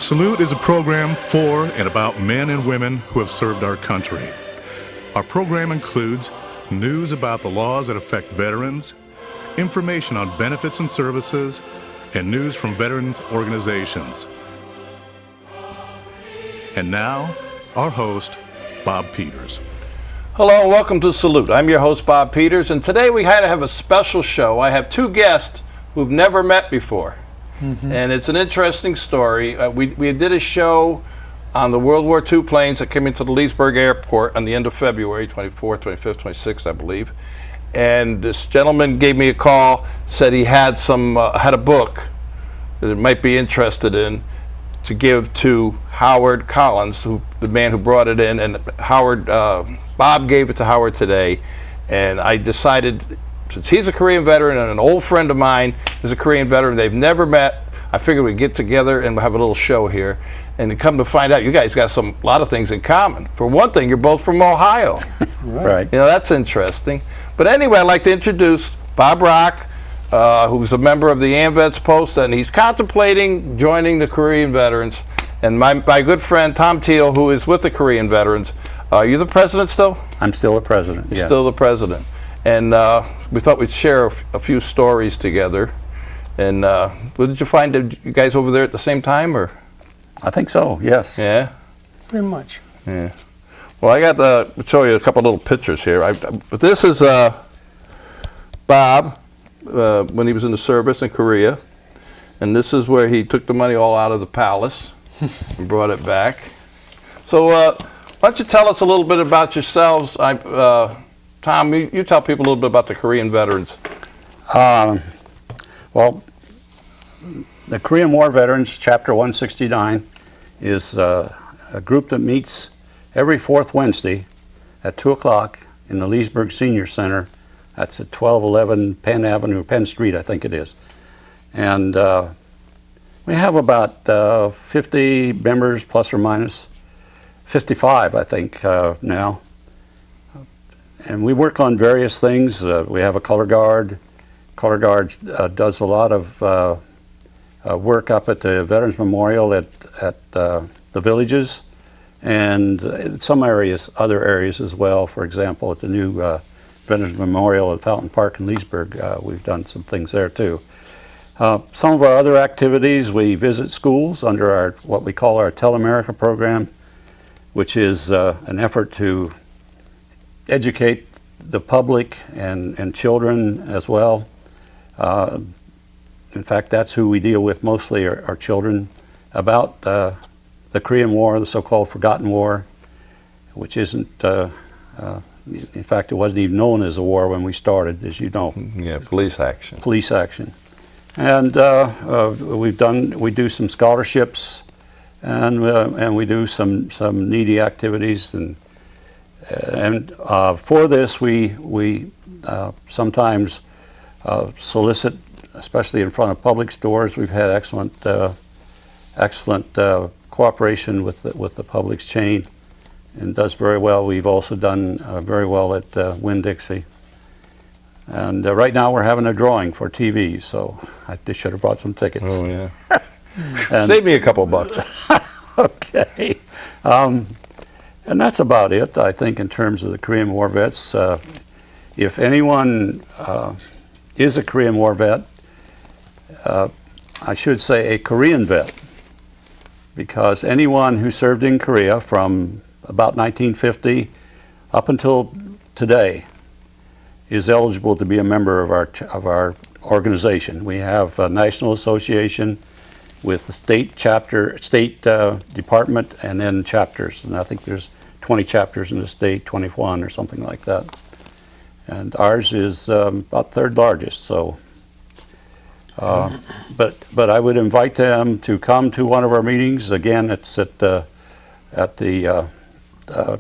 Salute is a program for and about men and women who have served our country. Our program includes news about the laws that affect veterans, information on benefits and services, and news from veterans organizations. And now, our host, Bob Peters. Hello and welcome to Salute. I'm your host, Bob Peters, and today we had to have a special show. I have two guests who've never met before, and it's an interesting story. We did a show on the World War II planes that came into the Leesburg airport on the end of February, 24th, 25th, 26th, I believe. And this gentleman gave me a call, said he had had a book that it might be interested in to give to Howard Collins, the man who brought it in, and Bob gave it to Howard today. And I decided, since he's a Korean veteran and an old friend of mine is a Korean veteran, they've never met, I figured we'd get together and have a little show here. And to come to find out, you guys got a lot of things in common. For one thing, you're both from Ohio. Right. You know, that's interesting. But anyway, I'd like to introduce Bob Rock, who's a member of the AMVETS Post, and he's contemplating joining the Korean veterans. And my good friend, Tom Theil, who is with the Korean veterans. Are you the president still? I'm still a president, You're still the president. And we thought we'd share a few stories together. And what did you find? Did you guys over there at the same time, or? I think so, yes. Yeah? Pretty much. Yeah. Well, I got to show you a couple little pictures here. But this is Bob when he was in the service in Korea. And this is where he took the money all out of the palace and brought it back. So why don't you tell us a little bit about yourselves? Tom, you tell people a little bit about the Korean veterans. Well, the Korean War Veterans, Chapter 169, is a group that meets every fourth Wednesday at 2 o'clock in the Leesburg Senior Center. That's at 1211 Penn Avenue, Penn Street, I think it is. And we have about 50 members, plus or minus 55, I think, now. And we work on various things. We have a color guard. Color guard does a lot of work up at the Veterans Memorial at the villages, and some areas, other areas as well. For example, at the new Veterans Memorial at Fountain Park in Leesburg, we've done some things there too. Some of our other activities, we visit schools under what we call our Tell America program, which is an effort to educate the public and children as well. In fact, that's who we deal with mostly, are children, about the Korean War, the so-called Forgotten War, which isn't, in fact, it wasn't even known as a war when we started, as you know. Yeah, police action. Police action. And we do some scholarships, and we do some needy activities, and for this we sometimes solicit, especially in front of public stores. We've had excellent cooperation with the Publix chain, and does very well. We've also done very well at Winn-Dixie. And right now we're having a drawing for TV, so I just should have brought some tickets. Oh, yeah. Save me a couple bucks. Okay. And that's about it, I think, in terms of the Korean War vets. If anyone is a Korean War vet, I should say a Korean vet, because anyone who served in Korea from about 1950 up until today is eligible to be a member of our organization. We have a national association with the state department, and then chapters. And I think there's 20 chapters in the state, 21 or something like that. And ours is about third largest. So, but I would invite them to come to one of our meetings. Again, it's at the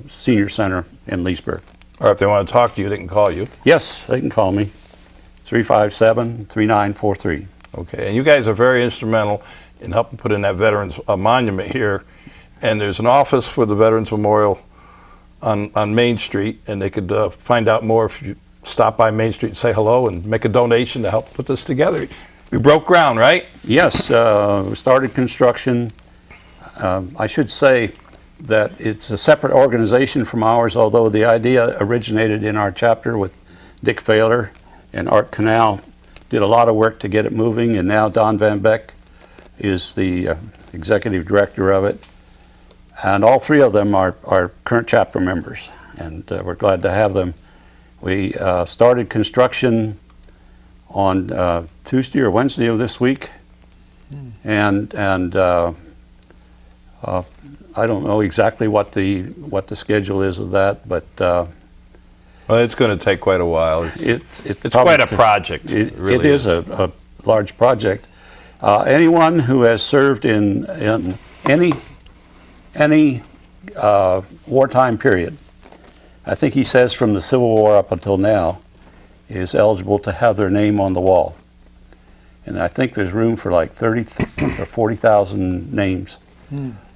Senior Center in Leesburg. Or if they want to talk to you, they can call you. Yes, they can call me. 357-3943. Okay, and you guys are very instrumental in helping put in that Veterans Monument here. And there's an office for the Veterans Memorial on Main Street, and they could find out more if you stop by Main Street and say hello and make a donation to help put this together. We broke ground, right? Yes, we started construction I should say that it's a separate organization from ours, although the idea originated in our chapter with Dick Failer and Art Canal. Did a lot of work to get it moving, and now Don Van Beck is the executive director of it. And all three of them are current chapter members, and we're glad to have them. We started construction on Tuesday or Wednesday of this week, and I don't know exactly what the schedule is of that, but well, it's going to take quite a while. It's quite a project. It really is a large project. Anyone who has served in any wartime period, I think he says from the Civil War up until now, is eligible to have their name on the wall. And I think there's room for like 30 or 40,000 names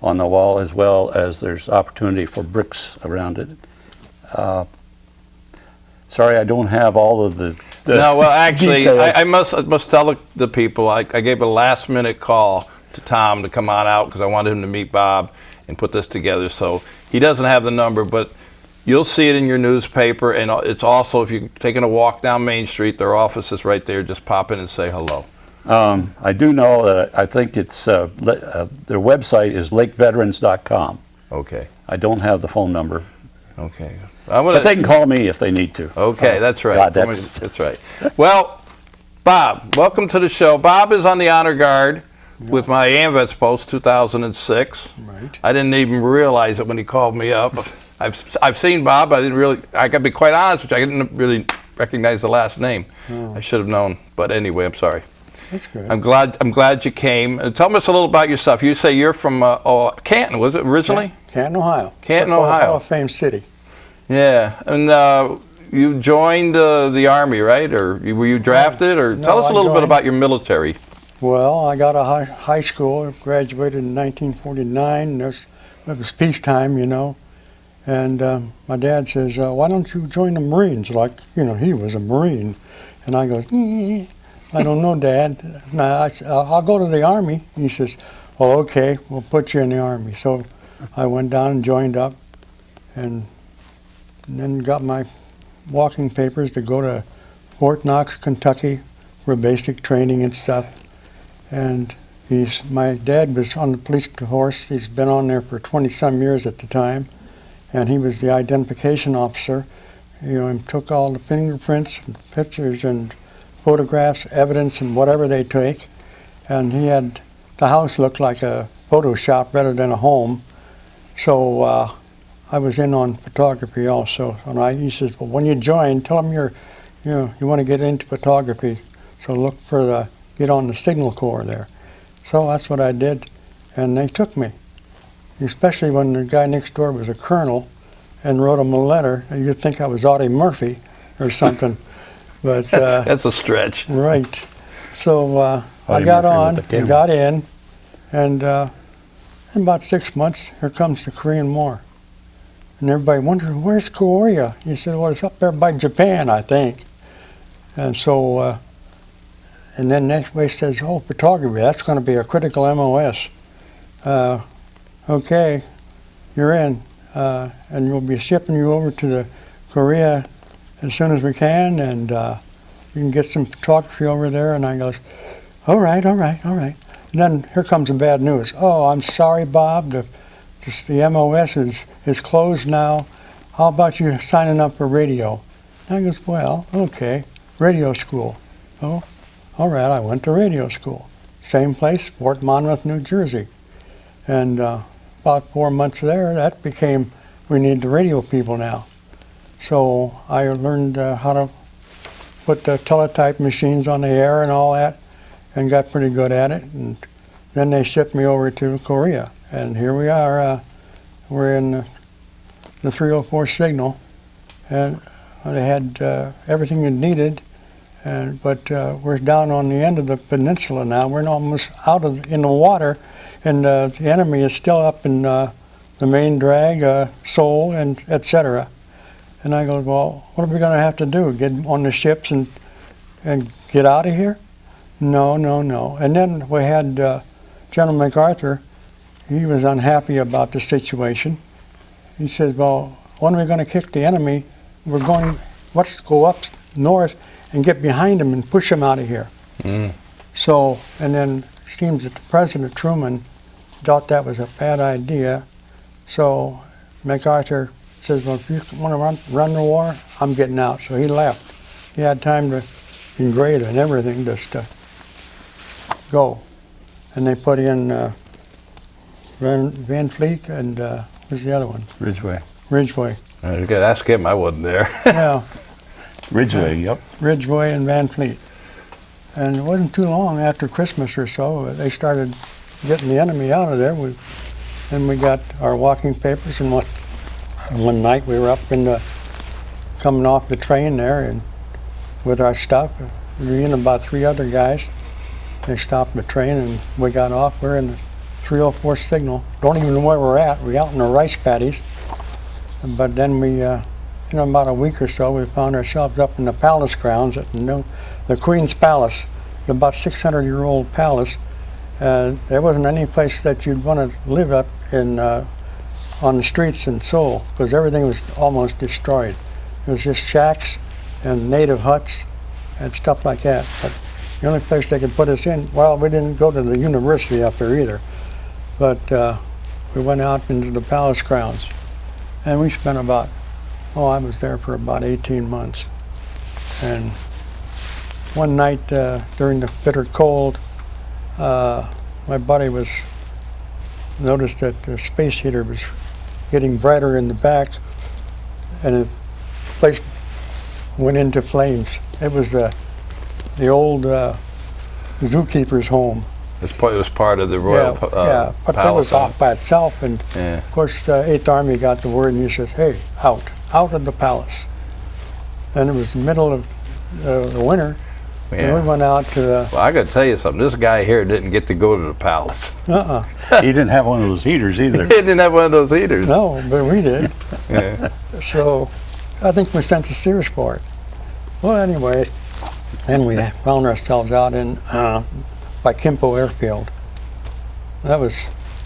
on the wall, as well as there's opportunity for bricks around it. Sorry, I don't have all of the no, well, actually, details. I must tell the people, I gave a last-minute call to Tom to come on out because I wanted him to meet Bob and put this together. So he doesn't have the number, but you'll see it in your newspaper, and it's also, if you're taking a walk down Main Street, their office is right there. Just pop in and say hello. I do know that I think it's their website is lakeveterans.com. Okay. I don't have the phone number. Okay. But they can call me if they need to. Okay, that's right. God, that's right. Well, Bob, welcome to the show. Bob is on the honor guard with my AMVETS post 2006. Right. I didn't even realize it when he called me up. I've seen Bob. I got to be quite honest with you, I didn't really recognize the last name. Oh. I should have known. But anyway, I'm sorry. That's good. I'm glad you came. Tell us a little about yourself. You say you're from Canton, was it originally? Canton, Ohio. Canton, Football Ohio. Hall of Fame city. Yeah, and you joined the Army, right? Or were you drafted? Or No, tell us a I little bit joined- about your military. Well, I got a high school, graduated in 1949. It was peacetime, you know. And my dad says, why don't you join the Marines? Like, you know, he was a Marine. And I goes, I don't know, Dad. I'll go to the Army. He says, well, okay, we'll put you in the Army. So I went down and joined up, and then got my walking papers to go to Fort Knox, Kentucky for basic training and stuff. And my dad was on the police force. He's been on there for 20-some years at the time. And he was the identification officer. You know, and took all the fingerprints and pictures and photographs, evidence, and whatever they take. And the house looked like a photo shop rather than a home. So I was in on photography also. And he says, well, when you join, tell them you want to get into photography. So look for get on the signal corps there. So that's what I did, and they took me. Especially when the guy next door was a colonel and wrote him a letter. You'd think I was Audie Murphy or something. But That's a stretch. right. So I Audie got Murphy on, with the and got in, and in about 6 months, here comes the Korean War. And everybody wondered, where's Korea? He said, well, it's up there by Japan, I think. And so, and then next way says, oh, photography, that's going to be a critical MOS. Okay, you're in, and we'll be shipping you over to the Korea as soon as we can, and you can get some photography over there. And I goes, all right. And then here comes the bad news. Oh, I'm sorry, Bob, the MOS is closed now. How about you signing up for radio? And I goes, well, okay, radio school. Oh, all right, I went to radio school. Same place, Fort Monmouth, New Jersey. And about 4 months there, that became, we need the radio people now. So I learned how to put the teletype machines on the air and all that, and got pretty good at it. And then they shipped me over to Korea. And here we are, we're in the 304 signal, and they had everything it needed, but we're down on the end of the peninsula now. We're almost out in the water, and the enemy is still up in the main drag, Seoul, and etc. And I go, well, what are we going to have to do? Get on the ships and get out of here? No. And then we had General MacArthur. he was unhappy about the situation. He said, well, when are we going to kick the enemy? Let's go up north and get behind him and push him out of here. So, and then it seems that President Truman thought that was a bad idea. So MacArthur says, well, if you want to run the war, I'm getting out. So he left. He had time to engrave and everything just to go. And they put in Van Fleet and who's the other one? Ridgeway. Ridgeway. You got to ask him. I wasn't there. Yeah, Ridgeway, yep. Ridgeway and Van Fleet. And it wasn't too long after Christmas or so, they started getting the enemy out of there. And we got our walking papers, and one night we were up coming off the train there and with our stuff. We were in about 3 other guys. They stopped the train and we got off. We're in the 304 signal. Don't even know where we're at. We're out in the rice paddies. But then we, in about a week or so, we found ourselves up in the palace grounds at the Queen's Palace, the about 600-year-old palace. There wasn't any place that you'd want to live up in on the streets in Seoul, because everything was almost destroyed. It was just shacks and native huts and stuff like that. But the only place they could put us in, well, we didn't go to the university up there either, but we went out into the palace grounds. And we spent I was there for about 18 months. And one night during the bitter cold, my buddy noticed that the space heater was getting brighter in the back, and the place went into flames. It was the old zookeeper's home. It was part of the royal but palace. that was off by itself. And of course, the 8th Army got the word, and he says, "Hey, out of the palace." And it was the middle of the winter, and we went out to the... Well, I got to tell you something. This guy here didn't get to go to the palace. He didn't have one of those heaters either. He didn't have one of those heaters. No, but we did. Yeah. So I think we sent to Sears for it. Well, anyway, then we found ourselves out by Kimpo Airfield.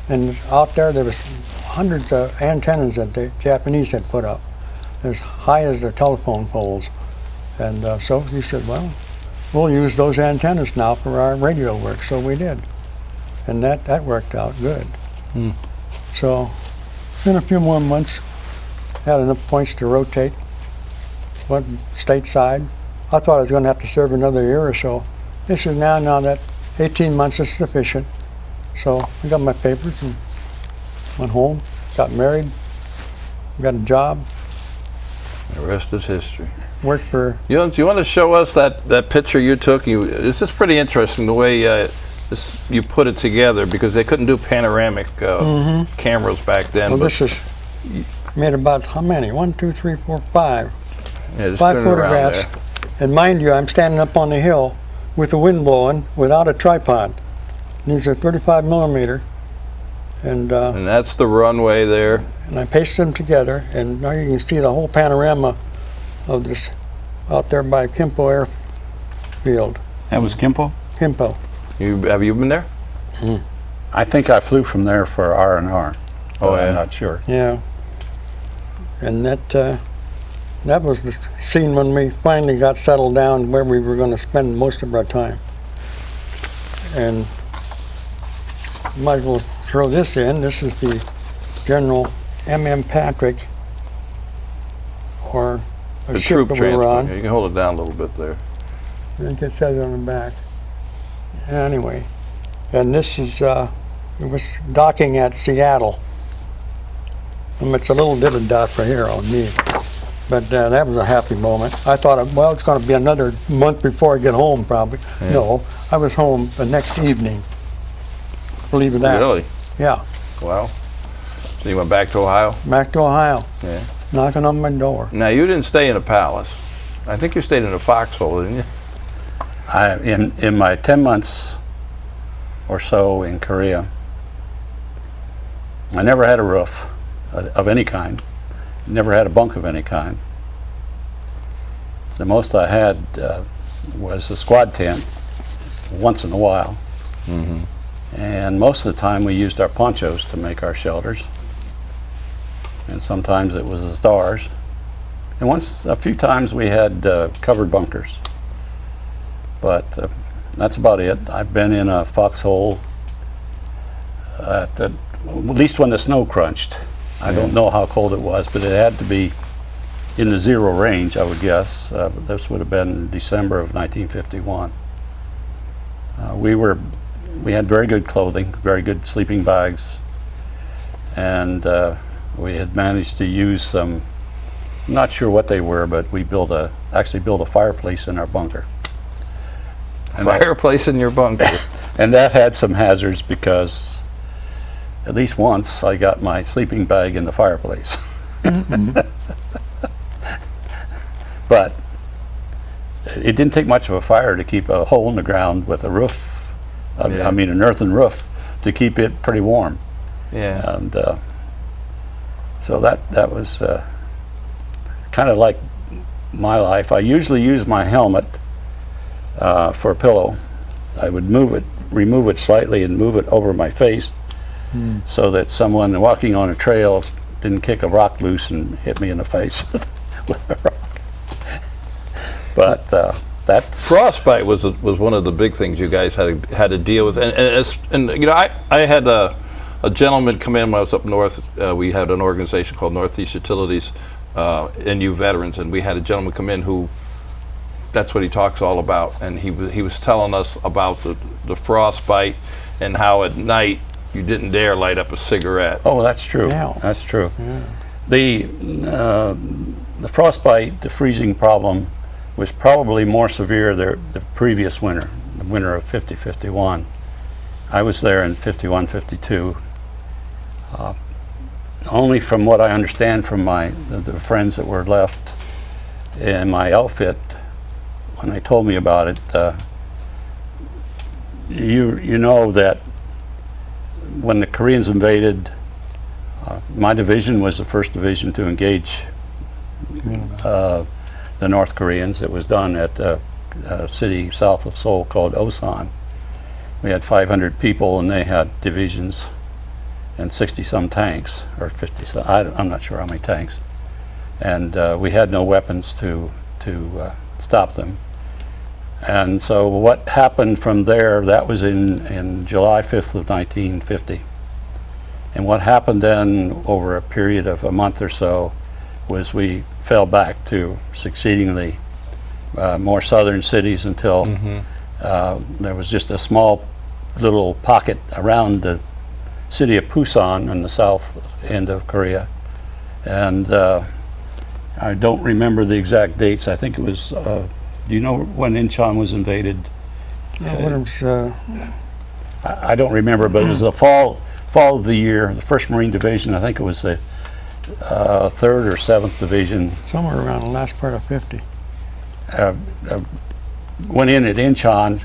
And out there was hundreds of antennas that the Japanese had put up, as high as their telephone poles. And so he said, well, we'll use those antennas now for our radio work. So we did. And that worked out good. So in a few more months, had enough points to rotate, went stateside. I thought I was going to have to serve another year or so. This is now that 18 months is sufficient. So I got my papers and went home, got married, got a job. The rest is history. Worked for... You want to show us that picture you took? This is pretty interesting, the way you put it together, because they couldn't do panoramic cameras back then. Well, this is made about how many? 1, 2, 3, 4, 5. Yeah, just 5 turn it around photographs. there. And mind you, I'm standing up on the hill with the wind blowing without a tripod. These are 35 millimeter. And that's the runway there. And I pasted them together, and now you can see the whole panorama of this out there by Kimpo Airfield. That was Kimpo? Kimpo. Have you been there? I think I flew from there for R&R. Oh, yeah. I'm not sure. Yeah. And that was the scene when we finally got settled down where we were going to spend most of our time. And might as well throw this in. This is the General M.M. Patrick, or a The ship troop that we were on. transport. You can hold it down a little bit there. I think it says on the back. Anyway, and this is, it was docking at Seattle. It's a little ditted dot right here on me. But that was a happy moment. I thought, well, it's going to be another month before I get home, probably. Yeah. No, I was home the next evening. Believe it or not. Really? Yeah, Wow. So you went back to Ohio? back to Ohio, Yeah. knocking on my door. Now, you didn't stay in a palace. I think you stayed in a foxhole, didn't you? In my 10 months or so in Korea, I never had a roof of any kind. Never had a bunk of any kind. The most I had was a squad tent once in a while. And most of the time we used our ponchos to make our shelters. And sometimes it was the stars. And a few times we had covered bunkers. But that's about it. I've been in a foxhole at least when the snow crunched. I don't know how cold it was, but it had to be in the 0 range, I would guess. This would have been December of 1951. We had very good clothing, very good sleeping bags, and we had managed to use some, I'm not sure what they were, but we actually built a fireplace in our bunker. And Fireplace in your bunker. and that had some hazards because at least once I got my sleeping bag in the fireplace. But it didn't take much of a fire to keep a hole in the ground with a roof, I mean an earthen roof, to keep it pretty warm. Yeah. And so that was kind of like my life. I usually use my helmet for a pillow. I would remove it slightly and move it over my face so that someone walking on a trail didn't kick a rock loose and hit me in the face with a rock. But that's Frostbite was one of the big things you guys had to deal with, and you know, I had a gentleman come in when I was up north. We had an organization called Northeast Utilities, NU Veterans, and we had a gentleman come in who, that's what he talks all about, and he was telling us about the frostbite and how at night you didn't dare light up a cigarette. Oh, that's true. Yeah. That's true. Yeah. The frostbite, the freezing problem, was probably more severe the previous winter, the winter of 50-51. I was there in 51-52. Only from what I understand from the friends that were left in my outfit, when they told me about it, you know that when the Koreans invaded, my division was the first division to engage the North Koreans. It was done at a city south of Seoul called Osan. We had 500 people and they had divisions and 60-some tanks, or 50-some, I'm not sure how many tanks. And we had no weapons to stop them. And so what happened from there, that was in July 5th of 1950. And what happened then over a period of a month or so was we fell back to succeedingly more southern cities until there was just a small little pocket around the city of Busan on the south end of Korea. And I don't remember the exact dates. I think it was, do you know when Incheon was invaded? When it was, I don't remember, but it was the fall of the year, the 1st Marine Division. I think it was the 3rd or 7th Division. somewhere around the last part of 50. Went in at Incheon,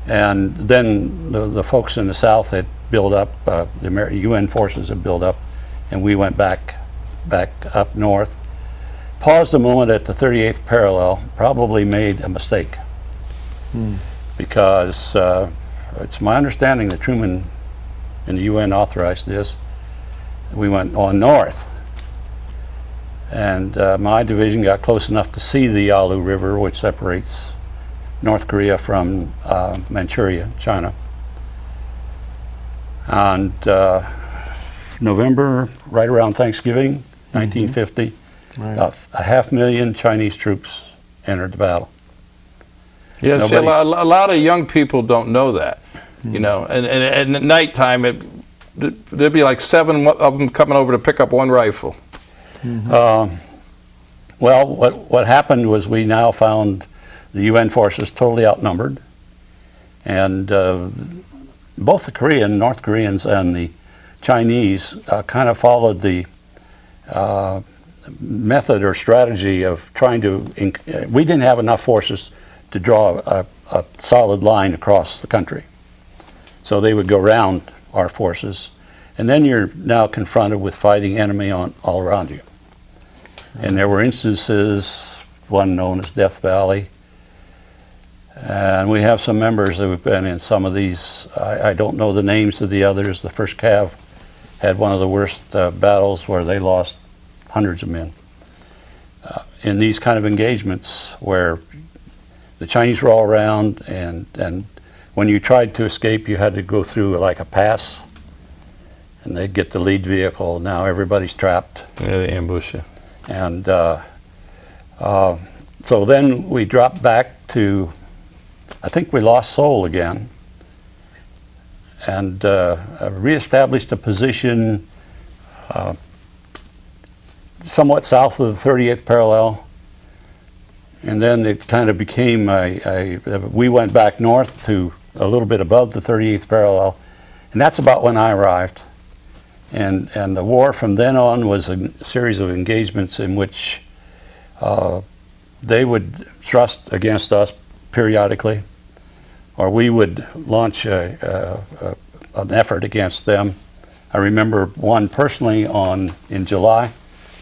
and then the folks in the south had built up, the UN forces had built up, and we went back up north. Paused a moment at the 38th parallel, probably made a mistake. Because it's my understanding that Truman and the UN authorized this. We went on north. And my division got close enough to see the Yalu River, which separates North Korea from Manchuria, China. And November, right around Thanksgiving, 1950, Right. about 500,000 Chinese troops entered the battle. Yeah, see, a lot of young people don't know that, you know, and at nighttime, there'd be like 7 of them coming over to pick up one rifle. Well, what happened was we now found the UN forces totally outnumbered, and both the North Koreans and the Chinese kind of followed the method or strategy of trying to, we didn't have enough forces to draw a solid line across the country. So they would go around our forces, and then you're now confronted with fighting enemy all around you. And there were instances, one known as Death Valley, And we have some members that have been in some of these. I don't know the names of the others. The first Cav had one of the worst battles where they lost hundreds of men. In these kind of engagements where the Chinese were all around, and when you tried to escape, you had to go through like a pass, and they'd get the lead vehicle. Now everybody's trapped. Yeah, they ambush you. And so then we dropped back to, I think we lost Seoul again, and reestablished a position somewhat south of the 38th parallel. And then it kind of became we went back north to a little bit above the 38th parallel, and that's about when I arrived. And the war from then on was a series of engagements in which they would thrust against us periodically, or we would launch an effort against them. I remember one personally in July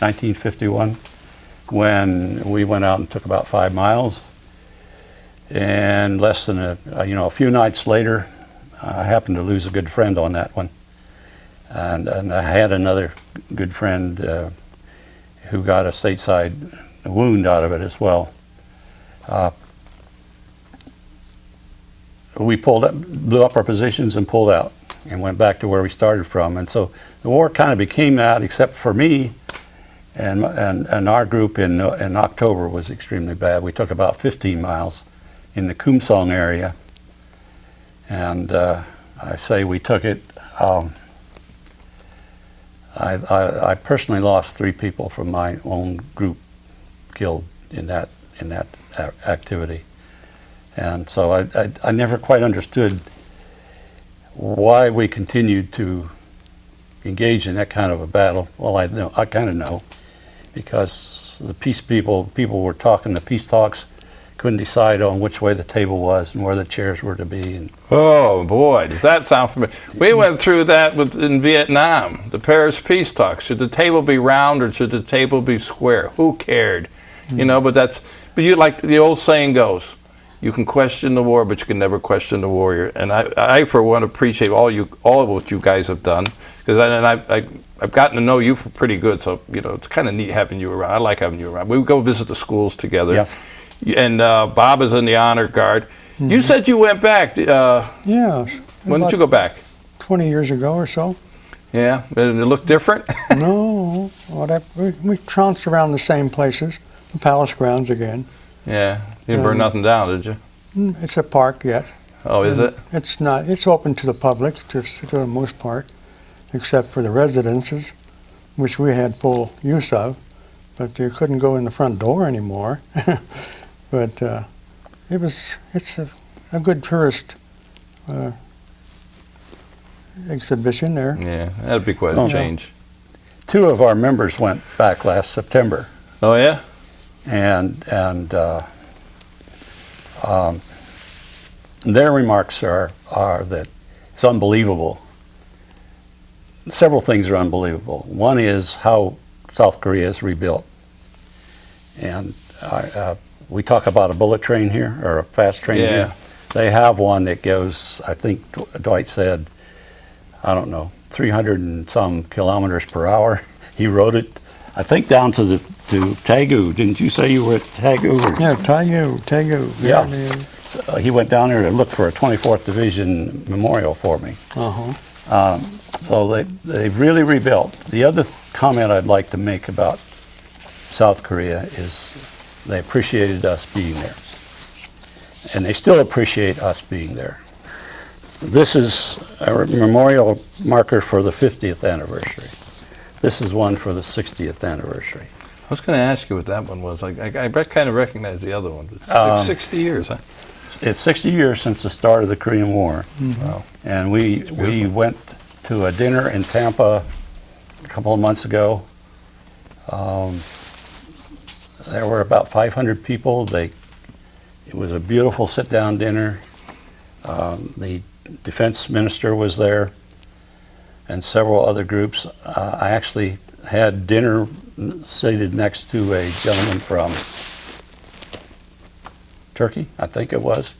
1951, when we went out and took about 5 miles, and less than a few nights later, I happened to lose a good friend on that one, and I had another good friend who got a stateside wound out of it as well. We blew up our positions and pulled out, and went back to where we started from, and so the war kind of became that, except for me. And our group in October was extremely bad. We took about 15 miles in the Kumsong area, and I say we took it. I personally lost 3 people from my own group killed in that activity, and so I never quite understood why we continued to engage in that kind of a battle. Well, I kind of know. Because the people were talking the peace talks, couldn't decide on which way the table was and where the chairs were to be. And oh boy, does that sound familiar? We went through that in Vietnam, the Paris peace talks. Should the table be round or should the table be square? Who cared? You know, but you, like the old saying goes, you can question the war, but you can never question the warrior. And I for one appreciate all of what you guys have done, because I've gotten to know you pretty good, so it's kind of neat having you around. I like having you around. We would go visit the schools together. Yes. And Bob is in the honor guard. Mm-hmm. You said you went back. Yeah. When did you go back? 20 years ago or so. Yeah. Did it look different? No. We trounced around the same places. The palace grounds again. Yeah. You didn't burn nothing down, did you? It's a park yet. Oh, is it? It's not. It's open to the public to the most part, except for the residences, which we had full use of, but you couldn't go in the front door anymore. But it's a good tourist exhibition there. Yeah, that'd be quite a change. 2 of our members went back last September. Oh yeah? And their remarks are that it's unbelievable. Several things are unbelievable. One is how South Korea is rebuilt. And we talk about a bullet train here, or a fast train here. They have one that goes, I think Dwight said, I don't know, 300 and some kilometers per hour. He rode it, I think, down to Taegu. Didn't you say you were at Taegu? Yeah, Taegu. Yeah. He went down there to look for a 24th Division memorial for me. Uh-huh. So they've really rebuilt. The other comment I'd like to make about South Korea is they appreciated us being there. And they still appreciate us being there. This is a memorial marker for the 50th anniversary. This is one for the 60th anniversary. I was going to ask you what that one was. I kind of recognize the other one. It's like 60 years, huh? It's 60 years since the start of the Korean War. Mm-hmm. Wow. And we went to a dinner in Tampa a couple of months ago. There were about 500 people. It was a beautiful sit-down dinner. The defense minister was there, and several other groups. I actually had dinner seated next to a gentleman from Turkey, I think it was.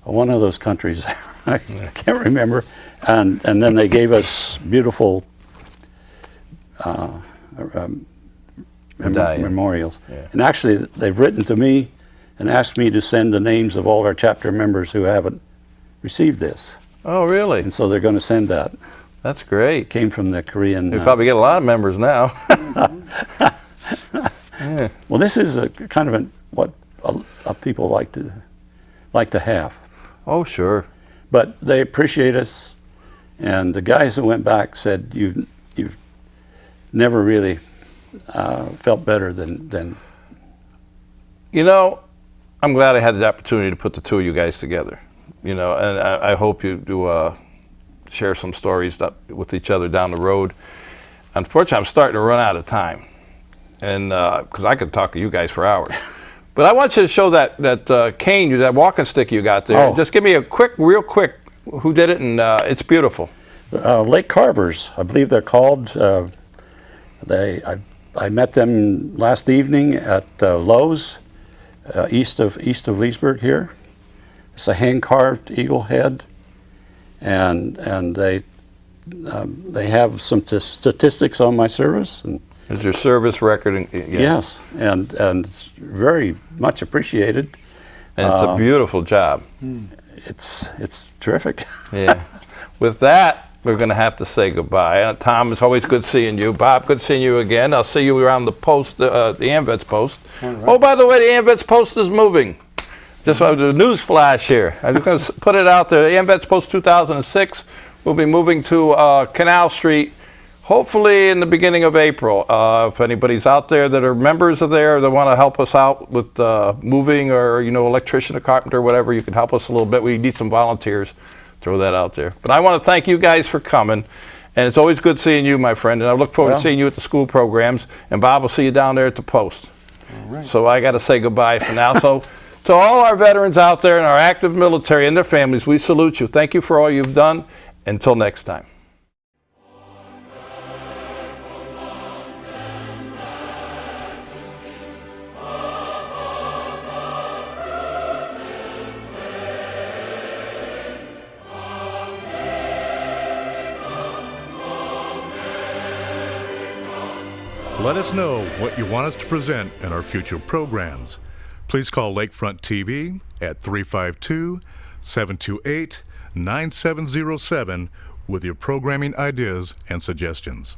one of those countries. I can't remember. And then they gave us beautiful Medallion. memorials. Yeah. And actually, they've written to me and asked me to send the names of all our chapter members who haven't received this. Oh, really? And so they're going to send that. That's great. It came from the Korean. We probably get a lot of members now. Yeah. Well, this is a kind of what people like to have. Oh, sure. But they appreciate us, and the guys that went back said you've never really felt better than. You know, I'm glad I had the opportunity to put the two of you guys together. You know, and I hope you do share some stories with each other down the road. Unfortunately, I'm starting to run out of time, and because I could talk to you guys for hours. But I want you to show that cane, that walking stick you got there. Oh. Just give me a real quick, who did it, and it's beautiful. Lake Carvers, I believe they're called. I met them last evening at Lowe's, east of Leesburg here. It's a hand-carved eagle head, and they have some statistics on my service. And Is your service record? Yeah. yes, and it's very much appreciated. And it's a beautiful job. It's terrific. Yeah. With that, we're going to have to say goodbye. Tom, it's always good seeing you. Bob, good seeing you again. I'll see you around the post, the AMVETS post. All right. Oh, by the way, the AMVETS post is moving. Just a news flash here. I'm going to put it out there. The AMVETS post 2006 will be moving to Canal Street, hopefully in the beginning of April. If anybody's out there that are members of there that want to help us out with moving, or electrician or carpenter, whatever, you can help us a little bit. We need some volunteers. Throw that out there. But I want to thank you guys for coming. And it's always good seeing you, my friend. And I look forward to seeing you at the school programs. And Bob will see you down there at the post. All right. So I got to say goodbye for now. So to all our veterans out there and our active military and their families, we salute you. Thank you for all you've done. Until next time. Let us know what you want us to present in our future programs. Please call Lakefront TV at 352-728-9707 with your programming ideas and suggestions.